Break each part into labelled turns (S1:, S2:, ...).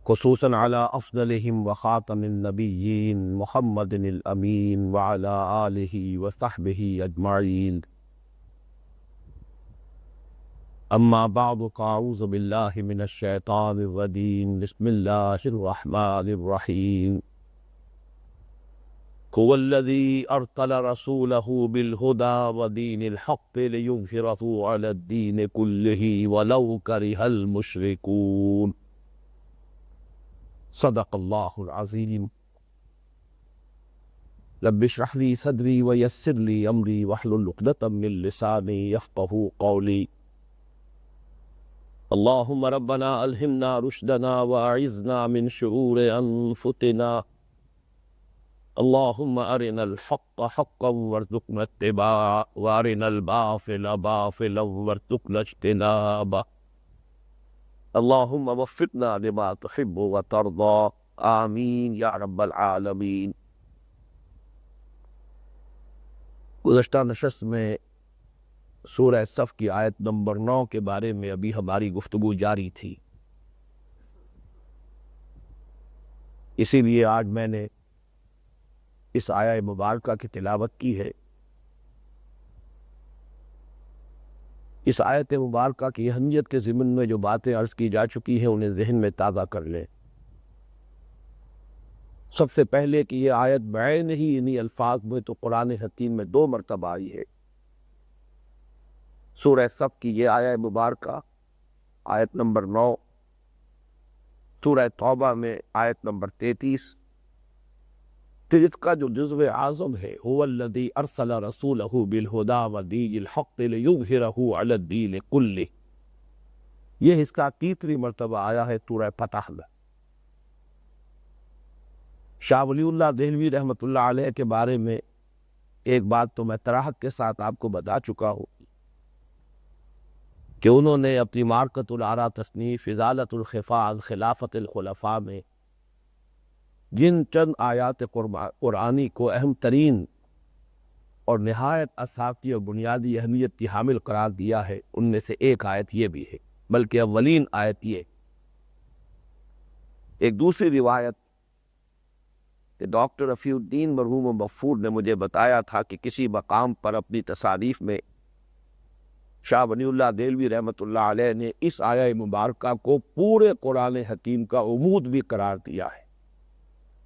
S1: خصوصاً على أفضلهم وخاتم النبيين محمد الأمين وعلى آله وصحبه أجمعين. أما بعد فأعوذ بالله من الشيطان الرجيم. بسم الله الرحمن الرحيم. هو الذي أرسل رسوله بالهدى ودين الحق ليظهره على الدين كله ولو كره المشركون. صدق الله العظيم. رب اشرح لي صدري ويسر لي أمري واحلل عقدة من لساني يفقهوا قولي. اللهم ربنا ألهمنا رشدنا وأعذنا من شرور أنفسنا. اللهم أرنا الحق حقا وارزقنا اتباعه وأرنا الباطل باطلا وارزقنا اجتنابه. اللهم وفقنا لما تحب وترضى. آمین یا رب العالمین. گزشتہ نشست میں سورہ صف کی آیت نمبر 9 کے بارے میں ابھی ہماری گفتگو جاری تھی، اسی لیے آج میں نے اس آیہ مبارکہ کی تلاوت کی ہے۔ اس آیت مبارکہ کی اہمیت کے ضمن میں جو باتیں عرض کی جا چکی ہیں انہیں ذہن میں تازہ کر لیں۔ سب سے پہلے کہ یہ آیت بعین ہی انہی الفاظ میں تو قرآن حکیم میں 2 مرتبہ آئی ہے۔ سورہ صف کی یہ آیہ مبارکہ آیت نمبر 9، سورہ توبہ میں آیت نمبر 33، پھر اس کا جو جزو اعظم ہے هو الذی ارسل رسولہ بالہدی ودین الحق لیظہرہ علی الدین کلہ، یہ اس کا 3 مرتبہ آیا ہے سورہ فتح میں۔ شاہ ولی اللہ دہلوی رحمۃ اللہ علیہ کے بارے میں ایک بات تو میں صراحت کے ساتھ آپ کو بتا چکا ہوں کہ انہوں نے اپنی معرکۃ الآراء تصنیف ازالۃ الخفاء عن خلافت الخلفاء میں جن چند آیات قرآنی کو اہم ترین اور نہایت اساسی اور بنیادی اہمیت کی حامل قرار دیا ہے، ان میں سے ایک آیت یہ بھی ہے، بلکہ اولین آیت یہ۔ ایک دوسری روایت کہ ڈاکٹر رفیع الدین مرحوم و مغفور نے مجھے بتایا تھا کہ کسی مقام پر اپنی تصانیف میں شاہ ولی اللہ دہلوی رحمۃ اللہ علیہ نے اس آیہ مبارکہ کو پورے قرآن حکیم کا عمود بھی قرار دیا ہے۔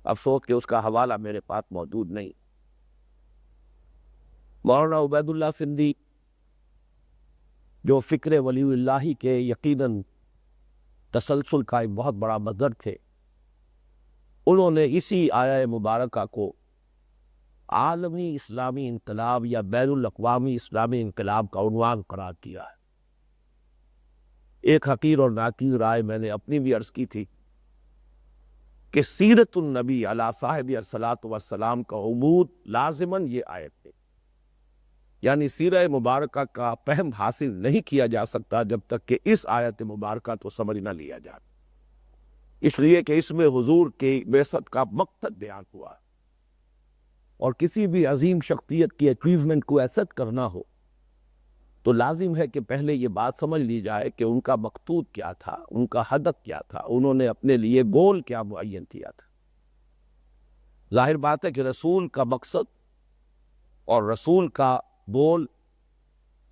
S1: افسوس کہ اس کا حوالہ میرے پاس موجود نہیں۔ مولانا عبید اللہ سندھی جو فکر ولی اللہ کے یقیناً تسلسل کا ایک بہت بڑا مظہر تھے، انہوں نے اسی آیہ مبارکہ کو عالمی اسلامی انقلاب یا بین الاقوامی اسلامی انقلاب کا عنوان قرار دیا ہے۔ ایک حقیر اور ناقیر رائے میں نے اپنی بھی عرض کی تھی کہ سیرت النبی علی صاحب الصلاۃ والسلام کا عمود لازماً یہ آیت ہے، یعنی سیرہ مبارکہ کا فہم حاصل نہیں کیا جا سکتا جب تک کہ اس آیت مبارکہ تو سمجھ نہ لیا جائے، اس لیے کہ اس میں حضور کی بعثت کا مقصد بیان ہوا ہے، اور کسی بھی عظیم شخصیت کی اچیومنٹ کو ایسٹ کرنا ہو تو لازم ہے کہ پہلے یہ بات سمجھ لی جائے کہ ان کا مقصود کیا تھا، ان کا ہدف کیا تھا، انہوں نے اپنے لیے گول کیا معین کیا تھا۔ ظاہر بات ہے کہ رسول کا مقصد اور رسول کا گول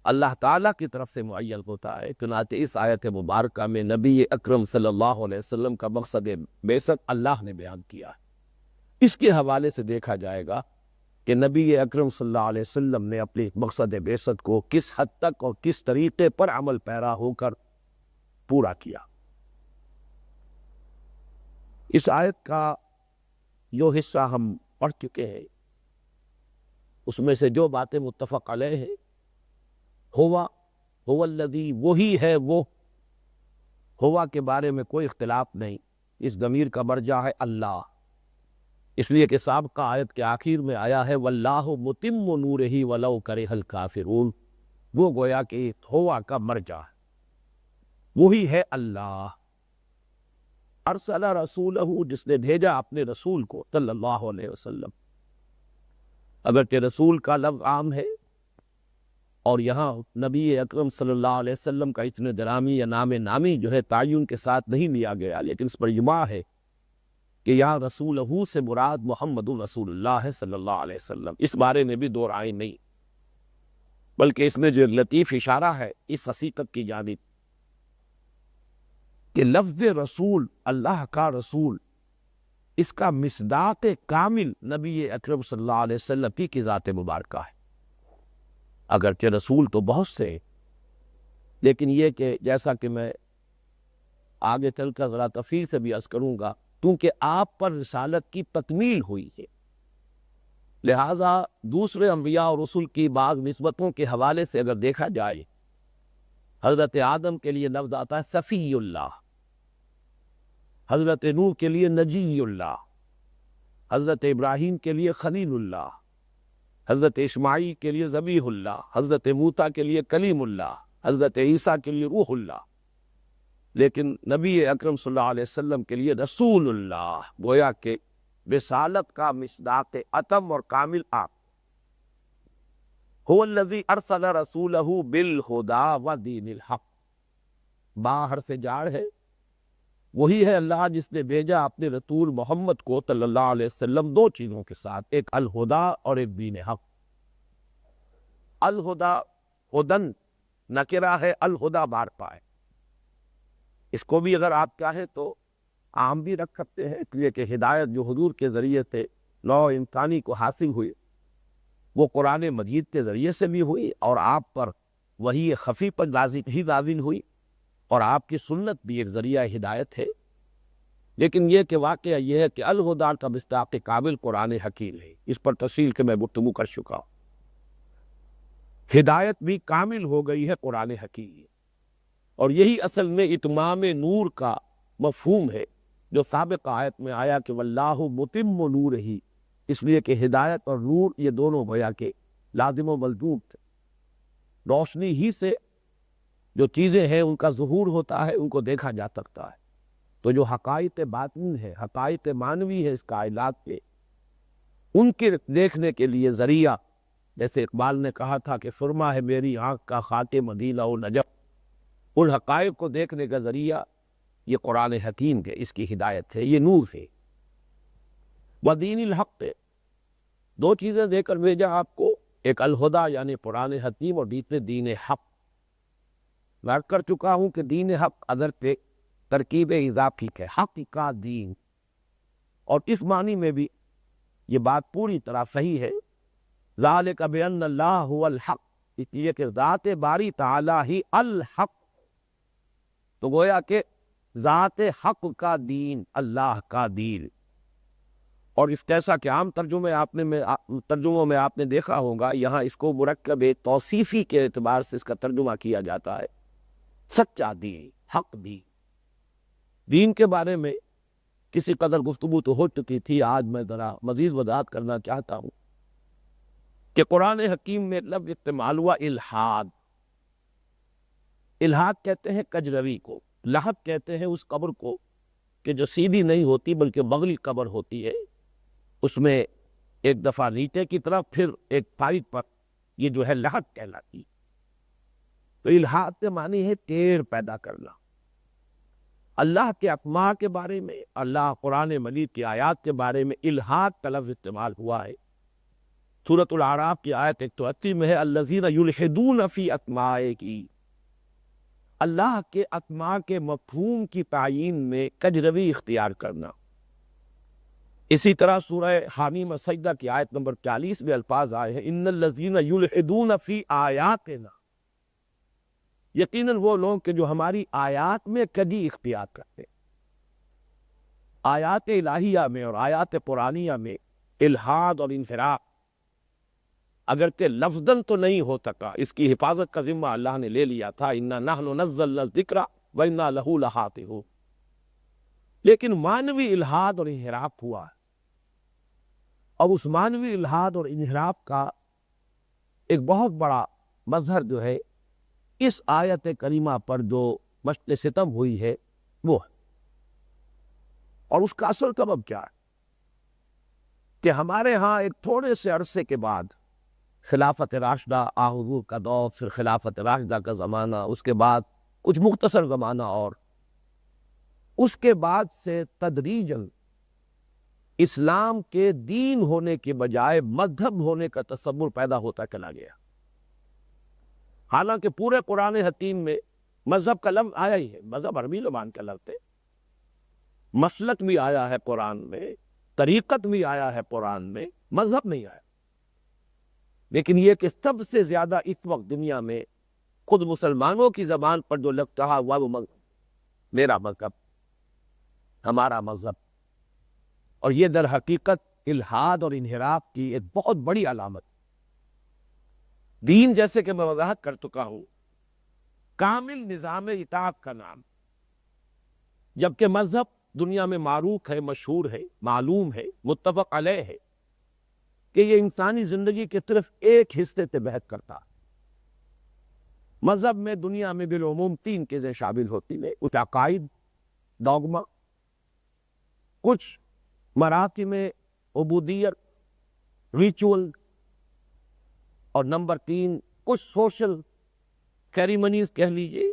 S1: اللہ تعالیٰ کی طرف سے معین ہوتا ہے، چنانچہ اس آیت مبارکہ میں نبی اکرم صلی اللہ علیہ وسلم کا مقصد بعثت اللہ نے بیان کیا ہے۔ اس کے حوالے سے دیکھا جائے گا کہ نبی اکرم صلی اللہ علیہ وسلم نے اپنی مقصد بعثت کو کس حد تک اور کس طریقے پر عمل پیرا ہو کر پورا کیا۔ اس آیت کا جو حصہ ہم پڑھ چکے ہیں اس میں سے جو باتیں متفق علیہ ہیں، ہوا الذی، وہی ہے وہ، ہوا کے بارے میں کوئی اختلاف نہیں، اس ضمیر کا مرجع ہے اللہ، اس لیے کہ سابقہ آیت کے آخر میں آیا ہے واللہ متم نورہ ولو کرہ الکافرون، وہ گویا کہ ہوا کا مرجع ہے، وہی ہے اللہ۔ ارسل رسولہ، جس نے بھیجا اپنے رسول کو صلی اللہ علیہ وسلم۔ اگرچہ رسول کا لفظ عام ہے اور یہاں نبی اکرم صلی اللہ علیہ وسلم کا اتنے درامی یا نام نامی جو ہے تعین کے ساتھ نہیں لیا گیا، لیکن اس پر اجماع ہے کہ یہاں رسولہ سے مراد محمد رسول اللہ ہے صلی اللہ علیہ وسلم۔ اس بارے میں بھی دو رائے نہیں، بلکہ اس میں جو لطیف اشارہ ہے اس حقیقت کی جانب کہ لفظ رسول، اللہ کا رسول، اس کا مصداق کامل نبی اکرم صلی اللہ علیہ وسلم کی ذات مبارکہ ہے۔ اگرچہ رسول تو بہت سے، لیکن یہ کہ جیسا کہ میں آگے چل کر ذرا تفصیل سے بھی عرض کروں گا، کیونکہ آپ پر رسالت کی تکمیل ہوئی ہے، لہذا دوسرے انبیاء اور رسل کی بعض نسبتوں کے حوالے سے اگر دیکھا جائے، حضرت آدم کے لیے لفظ آتا ہے صفی اللہ، حضرت نوح کے لیے نجی اللہ، حضرت ابراہیم کے لیے خلیل اللہ، حضرت اسماعیل کے لیے ذبیح اللہ، حضرت موسیٰ کے لیے کلیم اللہ، حضرت عیسیٰ کے لیے روح اللہ، لیکن نبی اکرم صلی اللہ علیہ وسلم کے لیے رسول اللہ، گویا کہ رسالت کا مصداق اتم اور کامل آپ۔ هو الذی ارسل رسولہ بالہدی ودین الحق، باہر سے جاڑ ہے، وہی ہے اللہ جس نے بھیجا اپنے رسول محمد کو صلی اللہ علیہ وسلم دو چیزوں کے ساتھ، ایک الہدا اور ایک دین حق۔ الہدا، ہدن نکرہ ہے، الہدا بار پائے، اس کو بھی اگر آپ چاہیں تو عام بھی رکھ سکتے ہیں، اس لیے کہ ہدایت جو حضور کے ذریعے سے نوع انسانی کو حاصل ہوئی وہ قرآن مجید کے ذریعے سے بھی ہوئی، اور آپ پر وحی خفی پر نازل ہوئی، اور آپ کی سنت بھی ایک ذریعہ ہدایت ہے۔ لیکن یہ کہ واقعہ یہ ہے کہ الہدا کا مصداق کامل قرآن حکیم ہے، اس پر تفصیل کے میں گفتگو کر چکا ہوں۔ ہدایت بھی کامل ہو گئی ہے قرآن حکیم، اور یہی اصل میں اتمام نور کا مفہوم ہے جو سابق آیت میں آیا کہ واللہ متم نورہ، اس لیے کہ ہدایت اور نور یہ دونوں گویا کہ لازم و ملزوم تھے۔ روشنی ہی سے جو چیزیں ہیں ان کا ظہور ہوتا ہے، ان کو دیکھا جا سکتا ہے، تو جو حقائق باطن ہے، حقائق معنوی ہے اس کائنات کے، ان کے دیکھنے کے لیے ذریعہ، جیسے اقبال نے کہا تھا کہ سرما ہے میری آنکھ کا خاک مدینہ و نجف، ان حقائق کو دیکھنے کا ذریعہ یہ قرآن حکیم ہے، اس کی ہدایت ہے، یہ نور ہے۔ ودین الحق، دو چیزیں دے کر بھیجا آپ کو، ایک الہدا یعنی قرآن حکیم، اور دوسرے دین حق۔ میں کر چکا ہوں کہ دین حق ادر پہ ترکیب اضافی ہے، حق کا دین، اور اس معنی میں بھی یہ بات پوری طرح صحیح ہے، ذالک بان اللہ هو الحق، اس لیے کہ ذات باری تعالی ہی الحق، تو گویا کہ ذات حق کا دین، اللہ کا دین۔ اور اس جیسا کہ عام ترجموں میں آپ نے دیکھا ہوگا، یہاں اس کو مرکب توصیفی کے اعتبار سے اس کا ترجمہ کیا جاتا ہے، سچا دین، حق دین۔ دین کے بارے میں کسی قدر گفتگو تو ہو چکی تھی، آج میں ذرا مزید وضاحت کرنا چاہتا ہوں کہ قرآن حکیم میں لفظ استعمال ہوا الحاد۔ الحاد کہتے ہیں کجروی کو، لحد کہتے ہیں اس قبر کو کہ جو سیدھی نہیں ہوتی بلکہ بغلی قبر ہوتی ہے، اس میں ایک دفعہ نیچے کی طرف پھر ایک سائڈ پر، یہ جو ہے لحد کہلاتی۔ تو الحاد کے معنی ہے ٹیڑھ پیدا کرنا۔ اللہ کے اسماء کے بارے میں، اللہ قرآن مجید کی آیات کے بارے میں الحاد کا لفظ استعمال ہوا ہے۔ سورۃ الاعراف کی آیت 180 میں ہے الذین یلحدون فی اسمائہ، اللہ کے اسماء کے مفہوم کی تعیین میں کجروی اختیار کرنا۔ اسی طرح سورہ حامیم السجدہ کی آیت نمبر 40 میں الفاظ آئے ہیں ان الذین یلحدون فی آیاتنا، یقیناً وہ لوگ کہ جو ہماری آیات میں کجی اختیار کرتے۔ آیات الہیہ میں اور آیات قرآنیہ میں الحاد اور انحراف اگرچہ لفظاً تو نہیں ہو سکا، اس کی حفاظت کا ذمہ اللہ نے لے لیا تھا، انا نحن نزلنا الذکر وانا لہ لحافظون، لیکن معنوی الحاد اور انحراف ہوا، اور اس معنوی الحاد اور انحراف کا ایک بہت بڑا مظہر جو ہے اس آیت کریمہ پر جو مشق ستم ہوئی ہے وہ ہے۔ اور اس کا اصل سبب کیا ہے کہ ہمارے ہاں ایک تھوڑے سے عرصے کے بعد خلافت راشدہ حضور کا دور، پھر خلافت راشدہ کا زمانہ، اس کے بعد کچھ مختصر زمانہ، اور اس کے بعد سے تدریجاً اسلام کے دین ہونے کے بجائے مذہب ہونے کا تصور پیدا ہوتا چلا گیا۔ حالانکہ پورے قرآن حکیم میں مذہب کا لفظ آیا ہی ہے، مذہب عربی زبان کا لفظ ہے، مسلک بھی آیا ہے قرآن میں، طریقت بھی آیا ہے قرآن میں، مذہب نہیں آیا۔ لیکن یہ کہ سب سے زیادہ اس وقت دنیا میں خود مسلمانوں کی زبان پر جو لفظ کہا ہوا وہ مذہب، میرا مذہب، ہمارا مذہب، اور یہ در حقیقت الحاد اور انحراف کی ایک بہت بڑی علامت۔ دین، جیسے کہ میں وضاحت کر چکا ہوں، کامل نظام اطاعت کا نام، جبکہ مذہب دنیا میں معروف ہے، مشہور ہے، معلوم ہے، متفق علیہ ہے کہ یہ انسانی زندگی کے صرف ایک حصے سے بحث کرتا۔ مذہب میں دنیا میں بالعموم 3 چیزیں شامل ہوتی ہیں، کچھ عقائد، ڈوگما، کچھ مراتب عبودیت، ریچول، اور نمبر 3 کچھ سوشل سیریمنیز کہہ لیجئے،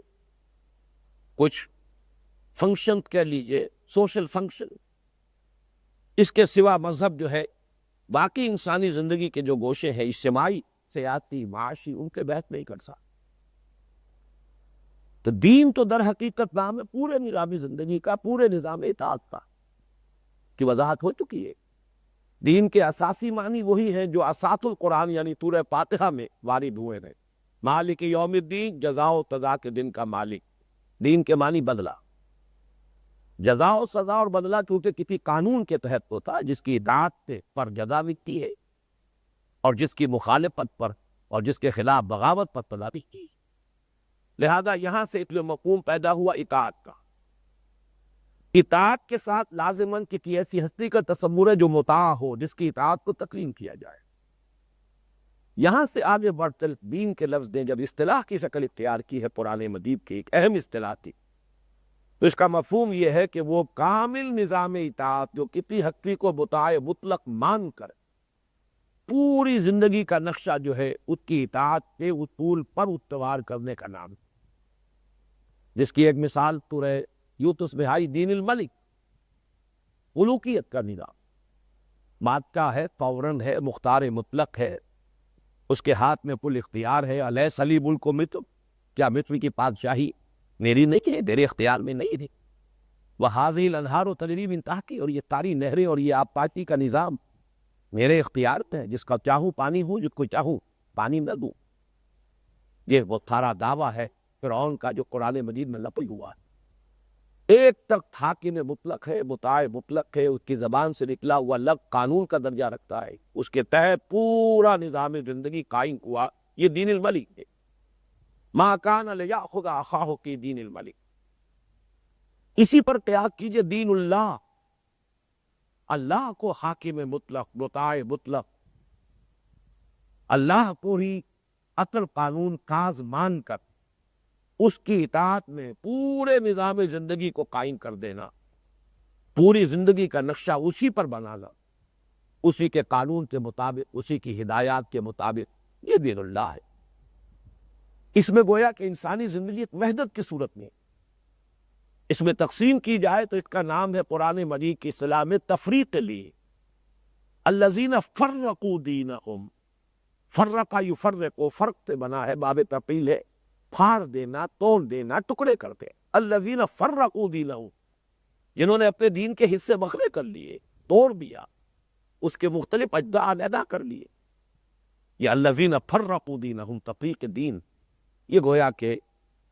S1: کچھ فنکشن کہہ لیجئے، سوشل فنکشن۔ اس کے سوا مذہب جو ہے باقی انسانی زندگی کے جو گوشے ہیں، اجتماعی، سیاسی، معاشی، ان کے بحث نہیں کر سکتا۔ تو دین تو در حقیقت نام ہے پورے نظام زندگی کا، پورے نظام اطاعت کا، کی وضاحت ہو چکی ہے۔ دین کے اساسی معنی وہی ہے جو اساس القرآن یعنی سورہ فاتحہ میں وارد ہوئے ہیں۔ مالک یوم الدین، جزا و سزا کے دن کا مالک۔ دین کے معنی بدلہ، جزا و سزا اور بدلہ چونکہ کسی قانون کے تحت ہوتا ہے، جس کی اطاعت پر جزا ملتی ہے اور جس کی مخالفت پر اور جس کے خلاف بغاوت پر سزا ملتی ہے۔ لہذا یہاں سے اس لیے مفہوم پیدا ہوا اطاعت کا۔ اطاعت کے ساتھ لازماً کسی ایسی ہستی کا تصور ہے جو مطاع ہو، جس کی اطاعت کو تسلیم کیا جائے۔ یہاں سے آگے بڑھتے دین کے لفظ نے جب اصطلاح کی شکل اختیار کی ہے، قرآن مجید کی ایک اہم اصطلاح تھی، تو اس کا مفہوم یہ ہے کہ وہ کامل نظام اطاعت جو کسی ہستی کو مطاع مطلق مان کر پوری زندگی کا نقشہ جو ہے اس کی اطاعت کے اصول پر استوار کرنے کا نام، جس کی ایک مثال سورہ یونس میں آئی، دین الملک، ملوکیت کا نظام، بادشاہ ہے، سوورن ہے، مختار مطلق ہے، اس کے ہاتھ میں کل اختیار ہے۔ الیس لی ملک مصر، کیا مصر کی بادشاہی میری نہیں ہے، میرے اختیار میں نہیں ہے؟ وہذہ الانہار تجری من تحتی، اور یہ ساری نہریں اور یہ آب پاتی کا نظام میرے اختیار میں ہے، جس کا چاہوں پانی ہوں، جس کو چاہوں پانی نہ دوں۔ یہ وہ سارا دعویٰ ہے فرعون کا جو قرآن مجید میں لپٹ ہوا ہے۔ ایک تک حاکم مطلق ہے، مطاع مطلق ہے، اس کی زبان سے نکلا ہوا لفظ قانون کا درجہ رکھتا ہے، اس کے تحت پورا نظام زندگی قائم ہوا۔ یہ دین الملک ہے۔ ما کان لیأخذ اخاہ کی دین الملک۔ اسی پر قیاس کیجئے دین اللہ، اللہ کو حاکم مطلق، مطاع مطلق، اللہ کو ہی اصل قانون ساز مان کر اس کی اطاعت میں پورے نظام زندگی کو قائم کر دینا، پوری زندگی کا نقشہ اسی پر بنانا، اسی کے قانون کے مطابق، اسی کی ہدایات کے مطابق، یہ دین اللہ ہے۔ اس میں گویا کہ انسانی زندگی ایک وحدت کی صورت میں، اس میں تقسیم کی جائے تو اس کا نام ہے قرآن مجید کی اصطلاح میں تفریق لی، الذین فرقوا دینہم، فرق یفرق، فرق سے بنا ہے، باب تفعیل ہے، پھاڑ دینا، توڑ دینا، ٹکڑے کرتے۔ الذین فرقوا دینہم، جنہوں نے اپنے دین کے حصے بکھرے کر لیے، توڑ دیا، اس کے مختلف اجزاء علیحدہ کر لیے۔ یہ الذین فرقوا دینہم، تفریق دین، یہ گویا کہ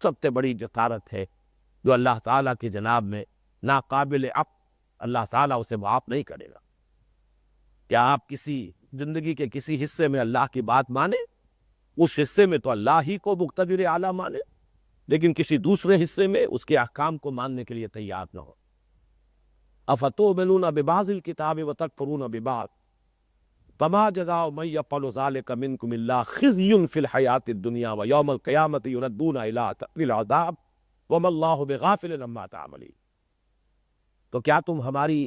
S1: سب سے بڑی جسارت ہے جو اللہ تعالیٰ کی جناب میں ناقابل عفو، اللہ تعالیٰ اسے معاف نہیں کرے گا۔ کیا آپ کسی زندگی کے کسی حصے میں اللہ کی بات مانیں، اس حصے میں تو اللہ ہی کو مقتدر اعلیٰ مانیں، لیکن کسی دوسرے حصے میں اس کے احکام کو ماننے کے لیے تیار نہ ہو۔ افتؤمنون ببعض الکتاب وتکفرون ببعض فما جزاء من يفعل ذلك منكم الا خزي في الحياة الدنيا ويوم القيامة يردون الى اشد العذاب وما الله بغافل عما تعملون۔ تو کیا تم ہماری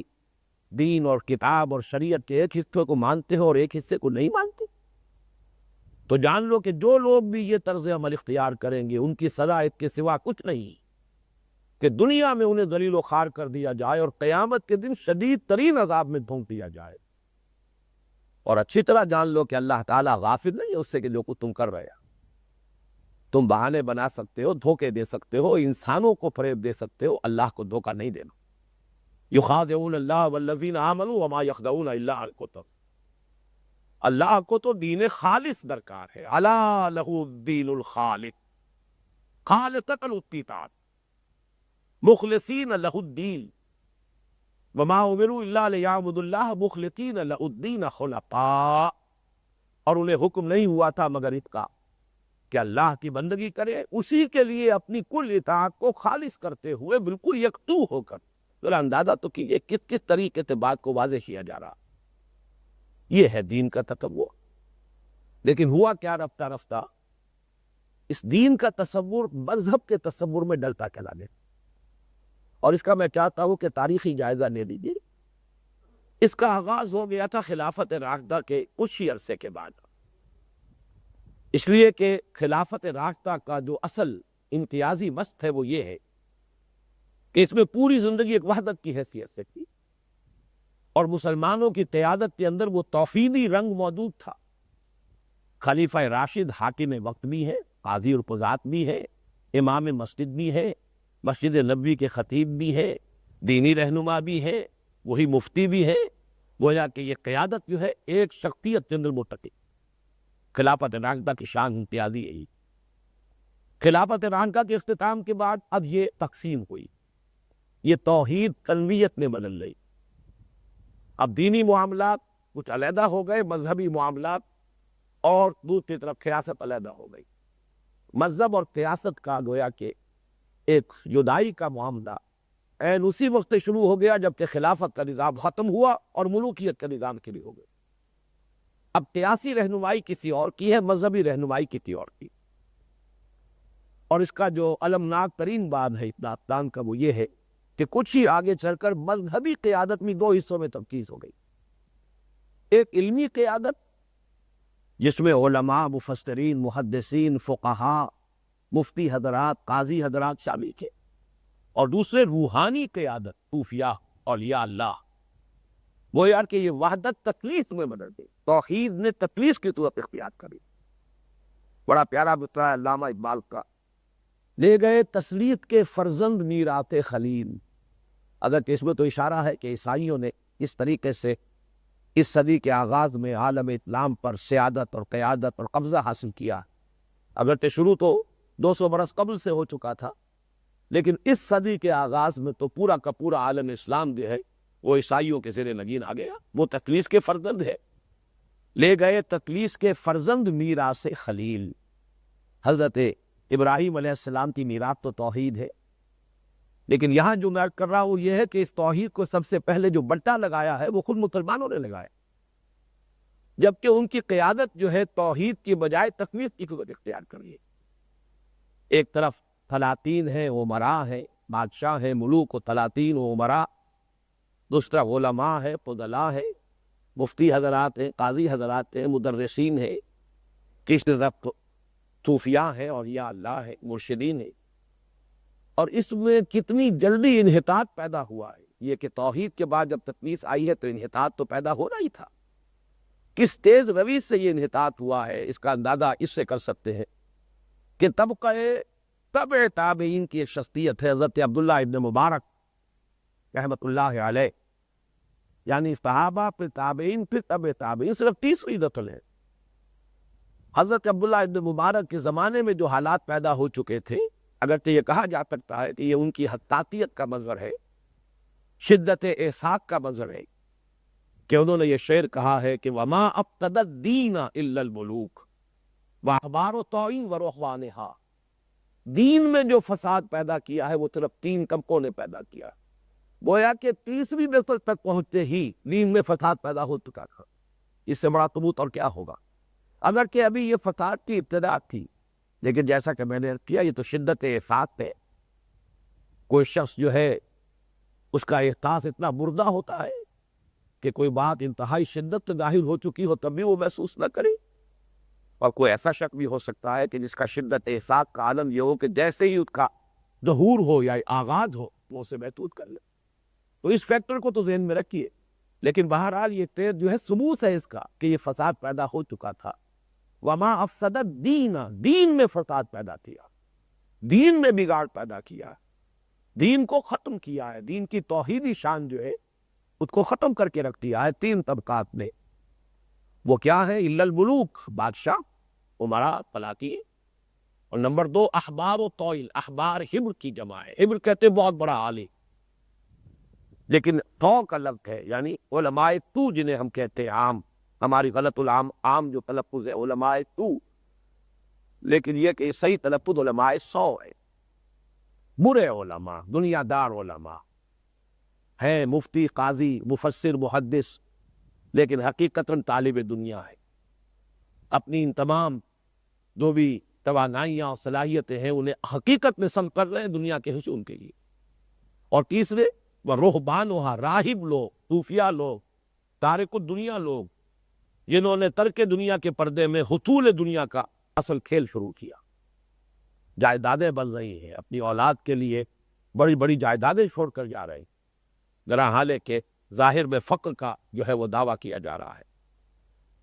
S1: دین اور کتاب اور شریعت کے ایک حصے کو مانتے ہو اور ایک حصے کو نہیں مانتے؟ تو جان لو کہ جو لوگ بھی یہ طرز عمل اختیار کریں گے ان کی سزا اس کے سوا کچھ نہیں کہ دنیا میں انہیں ذلیل و خوار کر دیا جائے اور قیامت کے دن شدید ترین عذاب میں دھونک دیا جائے۔ اور اچھی طرح جان لو کہ اللہ تعالیٰ غافل نہیں ہے اس سے کہ جو کچھ تم کر رہے ہو۔ تم بہانے بنا سکتے ہو، دھوکے دے سکتے ہو، انسانوں کو فریب دے سکتے ہو، اللہ کو دھوکہ نہیں دینا۔ یخادعون اللہ والذین آمنوا وما یخدعون الا انفسهم۔ اللہ کو تو دین خالص درکار ہے۔ الا لہ الدین الخالص، خالصۃ الاطاعت مخلصین لہ الدین وما امروا الا لیعبدوا اللہ مخلصین لہ الدین خنفاء۔ اور انہیں حکم نہیں ہوا تھا مگر اس کا کہ اللہ کی بندگی کرے، اسی کے لیے اپنی کل اطاعت کو خالص کرتے ہوئے بالکل یکسو ہو کر۔ ذرا اندازہ تو کیجیے کس کس طریقے سے بات کو واضح کیا جا رہا۔ یہ ہے دین کا تصور۔ لیکن ہوا کیا رفتہ رفتہ اس دین کا تصور مذہب کے تصور میں ڈلتا چلا گیا۔ اور اس کا میں چاہتا ہوں کہ تاریخی جائزہ لے لیجیے۔ اس کا آغاز ہو گیا تھا خلافت راشدہ کے کچھ ہی عرصے کے بعد، اس لیے کہ خلافت راشدہ کا جو اصل امتیازی مست ہے وہ یہ ہے کہ اس میں پوری زندگی ایک وحدت کی حیثیت سے تھی، اور مسلمانوں کی قیادت کے اندر وہ توحیدی رنگ موجود تھا۔ خلیفہ راشد حاکم وقت بھی ہے، قاضی القضات بھی ہے، امام مسجد بھی ہے، مسجد نبوی کے خطیب بھی ہے، دینی رہنما بھی ہے، وہی مفتی بھی ہے۔ گویا کہ یہ قیادت جو ہے ایک شخصیت کے اندر مرتکب۔ خلافت راشدہ کی شان امتیازی یہی۔ خلافت راشدہ کے اختتام کے بعد اب یہ تقسیم ہوئی، یہ توحید تنویت میں بدل گئی۔ اب دینی معاملات کچھ علیحدہ ہو گئے، مذہبی معاملات، اور دوسری طرف سیاست علیحدہ ہو گئی۔ مذہب اور سیاست کا گویا کہ ایک جدائی کا معاملہ عین اسی وقت شروع ہو گیا جب کہ خلافت کا نظام ختم ہوا اور ملوکیت کا نظام شروع ہو گیا۔ اب سیاسی رہنمائی کسی اور کی ہے، مذہبی رہنمائی کسی اور کی۔ اور اس کا جو المناک ترین بات ہے اس داستان کا وہ یہ ہے کہ کچھ ہی آگے چل کر مذہبی قیادت میں دو حصوں میں تفصیل ہو گئی۔ ایک علمی قیادت جس میں علماء، مفسرین، محدثین، فقہاء، مفتی حضرات، قاضی حضرات شامل تھے، اور دوسرے روحانی قیادت، صوفیاء، اولیاء اللہ۔ وہ یار کہ یہ وحدت تکلیف میں بدل گئی، توحید نے تکلیف کی صورت اختیار کری۔ بڑا پیارا بترا ہے علامہ اقبال کا، لے گئے تسلیت کے فرزند میرات خلیل۔ اگر اس میں تو اشارہ ہے کہ عیسائیوں نے اس طریقے سے اس صدی کے آغاز میں عالم اسلام پر سیادت اور قیادت اور قبضہ حاصل کیا۔ اگرچہ شروع تو 200 برس قبل سے ہو چکا تھا، لیکن اس صدی کے آغاز میں تو پورا کا پورا عالم اسلام جو ہے وہ عیسائیوں کے زیر نگین آ گیا۔ وہ تقلیص کے فرزند ہے، لے گئے تقلیص کے فرزند میراث خلیل۔ حضرت ابراہیم علیہ السلام کی میراث تو توحید ہے، لیکن یہاں جو میں کر رہا ہوں وہ یہ ہے کہ اس توحید کو سب سے پہلے جو بٹا لگایا ہے وہ خود مسلمانوں نے لگایا، جبکہ ان کی قیادت جو ہے توحید کی بجائے تقویت کی قوت اختیار کر رہی ہے۔ ایک طرف سلاطین ہیں، امراء ہیں، بادشاہ ہیں، ملوک و سلاطین و امراء، دوسرا علماء ہے، فضلاء ہے، مفتی حضرات ہیں، قاضی حضرات ہیں، مدرسین ہیں، تیسری طرف صوفیاء ہیں اور یا اللہ ہے، مرشدین ہیں۔ اور اس میں کتنی جلدی انحطاط پیدا ہوا ہے، یہ کہ توحید کے بعد جب تقلیص آئی ہے تو انحطاط تو پیدا ہو رہا ہی تھا۔ کس تیز روی سے یہ انحطاط ہوا ہے اس کا اندازہ اس سے کر سکتے ہیں کہ طبقہ تبع تابعین کی ایک شخصیت ہے حضرت عبداللہ ابن مبارک رحمۃ اللہ علیہ، یعنی صحابہ پھر تابعین پھر تبع تابعین، صرف تیسری نسل ہے۔ حضرت عبداللہ ابن مبارک کے زمانے میں جو حالات پیدا ہو چکے تھے، اگرچہ یہ کہا جا سکتا ہے کہ یہ ان کی حطاطیت کا منظر ہے، شدت احساس کا منظر ہے، کہ انہوں نے یہ شعر کہا ہے کہ وما ابتدى الدین الا الملوک واخبار طاعین ورخوانہا۔ دین میں جو فساد پیدا کیا ہے وہ صرف تین طبقوں نے پیدا کیا۔ گویا کہ تیسری نسل تک پہنچتے ہی دین میں فساد پیدا ہو چکا تھا۔ اس سے بڑا ثبوت اور کیا ہوگا؟ اگرچہ ابھی یہ فساد کی ابتدا تھی، لیکن جیسا کہ میں نے کیا یہ تو شدت احساس ہے۔ کوئی شخص جو ہے اس کا احساس اتنا مردہ ہوتا ہے کہ کوئی بات انتہائی شدت سے ظاہر ہو چکی ہو تب بھی وہ محسوس نہ کرے۔ اور کوئی ایسا شخص بھی ہو سکتا ہے کہ جس کا شدت احساس کا عالم یہ ہو کہ جیسے ہی اس کا ظہور ہو یا آغاز ہو وہ اسے محدود کر لے. تو اس فیکٹر کو تو ذہن میں رکھیے. لیکن بہرحال یہ تیر جو ہے ثبوت ہے اس کا کہ یہ فساد پیدا ہو چکا تھا. وما افسد الدین، دین میں فساد پیدا کیا، دین میں بگاڑ پیدا کیا، دین کو ختم کیا ہے، دین کی توحیدی شان جو ہے اس کو ختم کر کے رکھ دیا ہے 3 طبقات نے. وہ کیا ہے؟ الا الملوک، بادشاہ، عمرا، پلاتی، اور نمبر 2 احبار و طویل. احبار حبر کی جمع ہے، حبر کہتے ہیں بہت بڑا عالم، لیکن تو کا لفظ ہے، یعنی علماء تو جنہیں ہم کہتے ہیں عام، ہماری غلط عام جو تلفظ ہے علماء تو، لیکن یہ کہ صحیح تلفظ علماء 100 ہے. برے علماء، دنیا دار علماء ہیں، مفتی، قاضی، مفسر، محدث، لیکن حقیقتاً طالب دنیا ہے. اپنی ان تمام جو بھی توانائیاں اور صلاحیتیں ہیں انہیں حقیقت میں سم کر رہے ہیں دنیا کے حصول کے لیے. اور تیسرے وہ رہبانوہا، راہب لوگ، صوفیاء لوگ، تارک الدنیا لوگ، جنہوں نے ترک دنیا کے پردے میں حصول دنیا کا اصل کھیل شروع کیا. جائیدادیں بن رہی ہیں، اپنی اولاد کے لیے بڑی بڑی جائیدادیں چھوڑ کر جا رہے ہیں، ذرا حالے کہ ظاہر میں فقر کا جو ہے وہ دعویٰ کیا جا رہا ہے.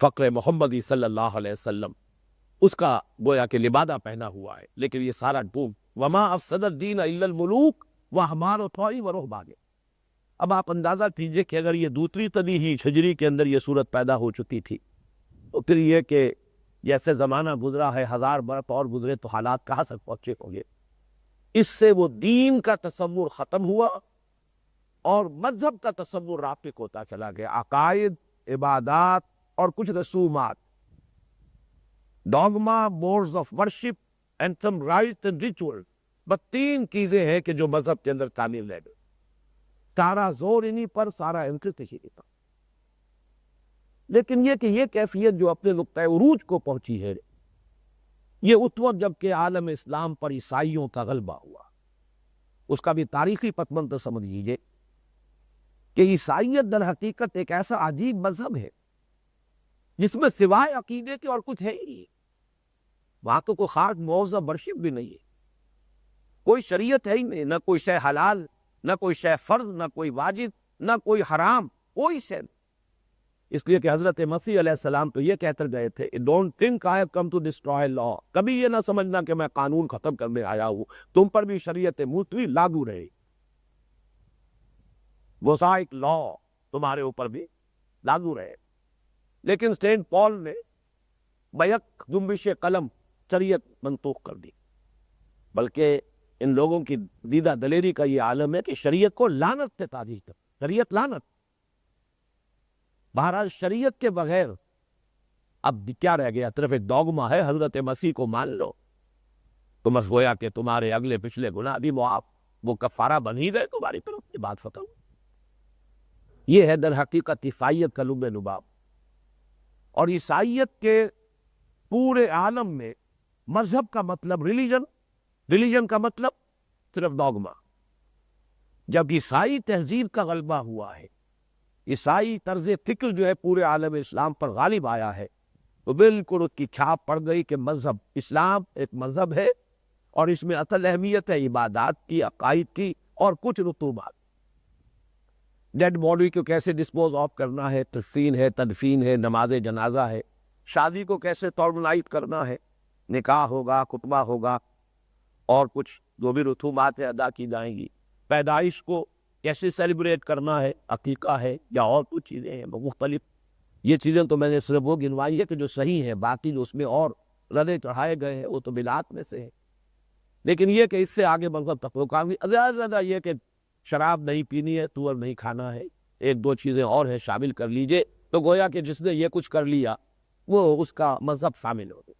S1: فقر محمدی صلی اللہ علیہ وسلم اس کا گویا کہ لبادہ پہنا ہوا ہے، لیکن یہ سارا ڈوب. وما افسد الدین الا الملوک واحبار و طویل و رہبان. اب آپ اندازہ کیجئے کہ اگر یہ دوسری صدی ہی ہجری کے اندر یہ صورت پیدا ہو چکی تھی تو پھر یہ کہ جیسے زمانہ گزرا ہے 1000 برس اور گزرے تو حالات کہاں تک پہنچے ہوں گے. اس سے وہ دین کا تصور ختم ہوا اور مذہب کا تصور رافق ہوتا چلا گیا. عقائد، عبادات اور کچھ رسومات، dogma, modes of worship and some rites and ritual, بس 3 چیزیں ہیں کہ جو مذہب کے اندر تعمیل لے گئے. سارا زور انہی پر، سارا انکت ہی پر. لیکن یہ کہ یہ کیفیت جو اپنے نقطۂ عروج کو پہنچی ہے یہ اس وقت جب کہ عالم اسلام پر عیسائیوں کا غلبہ ہوا. اس کا بھی تاریخی پس منظر سمجھ لیجیے کہ عیسائیت در حقیقت ایک ایسا عجیب مذہب ہے جس میں سوائے عقیدے کے اور کچھ ہے ہی نہیں. وہاں تو کوئی خاص موضوع آف ورشپ بھی نہیں ہے، کوئی شریعت ہے ہی نہیں، نہ کوئی شے حلال، نہ کوئی شے فرض، نہ کوئی واجب، نہ کوئی حرام، کوئی شے نہیں. اس لیے کہ حضرت مسیح علیہ السلام تو یہ کہتے گئے تھے don't think I have come to destroy law, کبھی یہ نہ سمجھنا کہ میں قانون ختم کرنے آیا ہوں، تم پر بھی شریعت موسوی لاگو رہے، موسائک لا تمہارے اوپر بھی لاگو رہے. لیکن سینٹ پال نے بیک جنبش قلم شریعت منسوخ کر دی. بلکہ ان لوگوں کی دیدہ دلیری کا یہ عالم ہے کہ شریعت کو لعنت سے تعریف کر، شریعت لعنت. بہرحال شریعت کے بغیر اب کیا رہ گیا؟ صرف ایک ڈوگما ہے، حضرت مسیح کو مان لو تو بس گویا کہ تمہارے اگلے پچھلے گناہ بھی معاف، وہ کفارہ بن ہی گئے تمہاری طرف، یہ بات ختم. یہ ہے در حقیقت عیسائیت کا لب لباب. اور عیسائیت کے پورے عالم میں مذہب کا مطلب ریلیجن کا مطلب صرف ڈوگما. جب عیسائی تہذیب کا غلبہ ہوا ہے، عیسائی طرز فکر جو ہے پورے عالم اسلام پر غالب آیا ہے، تو بالکل اس کی چھاپ پڑ گئی کہ مذہب اسلام ایک مذہب ہے اور اس میں اصل اہمیت ہے عبادات کی، عقائد کی اور کچھ رسومات. ڈیڈ باڈی کو کیسے ڈسپوز آف کرنا ہے، تدفین ہے، نماز جنازہ ہے، شادی کو کیسے آرگنائز کرنا ہے، نکاح ہوگا، خطبہ ہوگا اور کچھ جو بھی رسومات ادا کی جائیں گی، پیدائش کو کیسے سیلیبریٹ کرنا ہے، عقیقہ ہے یا اور کچھ چیزیں ہیں مختلف. یہ چیزیں تو میں نے صرف وہ گنوائی ہے کہ جو صحیح ہیں، باقی جو اس میں اور رنے چڑھائے گئے ہیں وہ تو بدعات میں سے ہے. لیکن یہ کہ اس سے آگے مذہب تفرقہ زیادہ سے زیادہ یہ کہ شراب نہیں پینی ہے، سور نہیں کھانا ہے، 1-2 چیزیں اور ہیں شامل کر لیجئے، تو گویا کہ جس نے یہ کچھ کر لیا وہ اس کا مذہب شامل ہو گیا.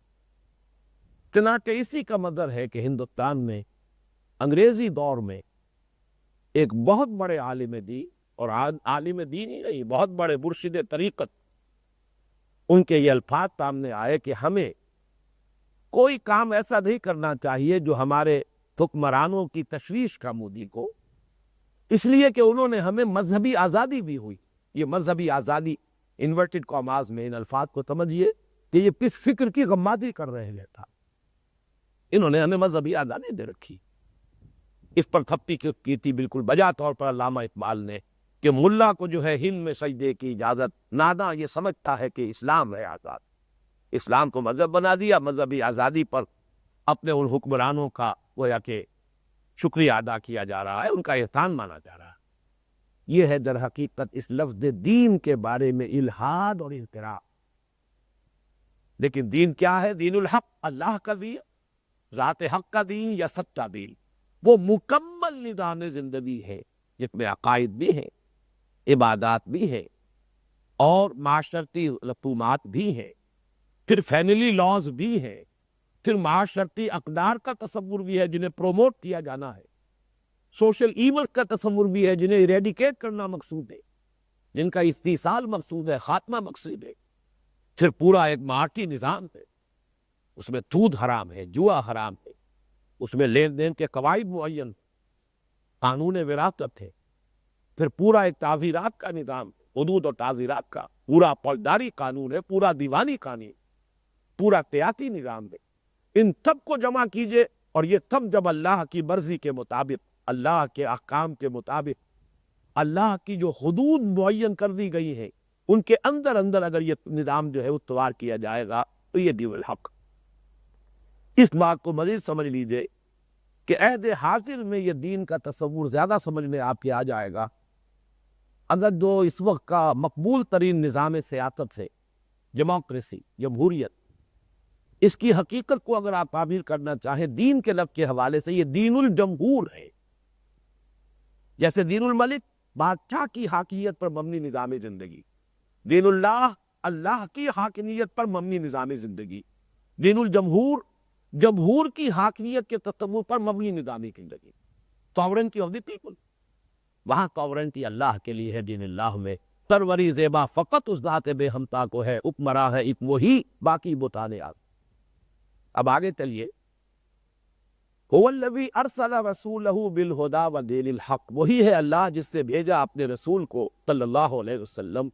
S1: چنانچہ اسی کا مظہر ہے کہ ہندوستان میں انگریزی دور میں ایک بہت بڑے عالم دین، اور عالم دین ہی نہیں، بہت بڑے مرشد طریقت، ان کے یہ الفاظ سامنے آئے کہ ہمیں کوئی کام ایسا نہیں کرنا چاہیے جو ہمارے حکمرانوں کی تشویش کا مودی کو، اس لیے کہ انہوں نے ہمیں مذہبی آزادی بھی ہوئی. یہ مذہبی آزادی انورٹڈ کاماز میں ان الفاظ کو سمجھیے کہ یہ کس فکر کی غمازی کر رہے تھا. انہوں نے ہمیں مذہبی آزادی دے رکھی. اس پر تھپی کی تھی بالکل بجا طور پر علامہ اقبال نے کہ ملا کو جو ہے ہند میں سجدے کی اجازت، ناداں یہ سمجھتا ہے کہ اسلام ہے آزاد. اسلام کو مذہب بنا دیا، مذہبی آزادی پر اپنے ان حکمرانوں کا گویا کہ شکریہ ادا کیا جا رہا ہے، ان کا احسان مانا جا رہا ہے. یہ ہے در حقیقت اس لفظ دین کے بارے میں الحاد اور انحراف. لیکن دین کیا ہے؟ دین الحق، اللہ کا دین، ذات حق کا دین یا سچا دین. وہ مکمل نظام زندگی ہے جس میں عقائد بھی ہیں، عبادات بھی ہیں اور معاشرتی رسومات بھی ہیں، پھر فیملی لاز بھی ہیں، پھر معاشرتی اقدار کا تصور بھی ہے جنہیں پروموٹ کیا جانا ہے، سوشل ایونٹ کا تصور بھی ہے جنہیں ایریڈیکیٹ کرنا مقصود ہے، جن کا استحصال مقصود ہے، خاتمہ مقصود ہے. پھر پورا ایک معاشی نظام ہے، اس میں سود حرام ہے، جوا حرام ہے، اس میں لین دین کے قواعد معین، قانون وراثت ہے. پھر پورا ایک تعزیرات کا نظام، حدود اور تعزیرات کا پورا فوجداری قانون ہے، پورا دیوانی قانون، پورا قیاسی نظام ہے. ان سب کو جمع کیجئے اور یہ سب جب اللہ کی مرضی کے مطابق، اللہ کے احکام کے مطابق، اللہ کی جو حدود معین کر دی گئی ہے ان کے اندر اگر یہ نظام جو ہے استوار کیا جائے گا تو یہ دین الحق. اس بات کو مزید سمجھ لیجئے کہ عہد حاضر میں یہ دین کا تصور زیادہ سمجھ میں آپ کے آ جائے گا اگر جو اس وقت کا مقبول ترین نظام سیاست سے، ڈیموکریسی، جمہوریت، اس کی حقیقت کو اگر آپ تعبیر کرنا چاہیں دین کے لفظ کے حوالے سے، یہ دین الجمہور ہے. جیسے دین الملک بادشاہ کی حاکمیت پر مبنی نظام زندگی، دین اللہ اللہ کی حاکمیت پر مبنی نظام زندگی، دین الجمہور جمہور کی حاکمیت کے تصور پر مبنی نظام زندگی، ساورنٹی آف دی پیپل. وہاں ساورنٹی اللہ کے لیے ہے دین اللہ میں. سروری زیبا فقط اس ذات بے ہمتا کو ہے، اکمرا ہے ایک وہی، باقی بتانے آ. اب آگے چلیے. هو الذی ارسل رسولہ بالہدی ودین الحق، وہی ہے اللہ جس سے بھیجا اپنے رسول کو صلی اللہ علیہ وسلم،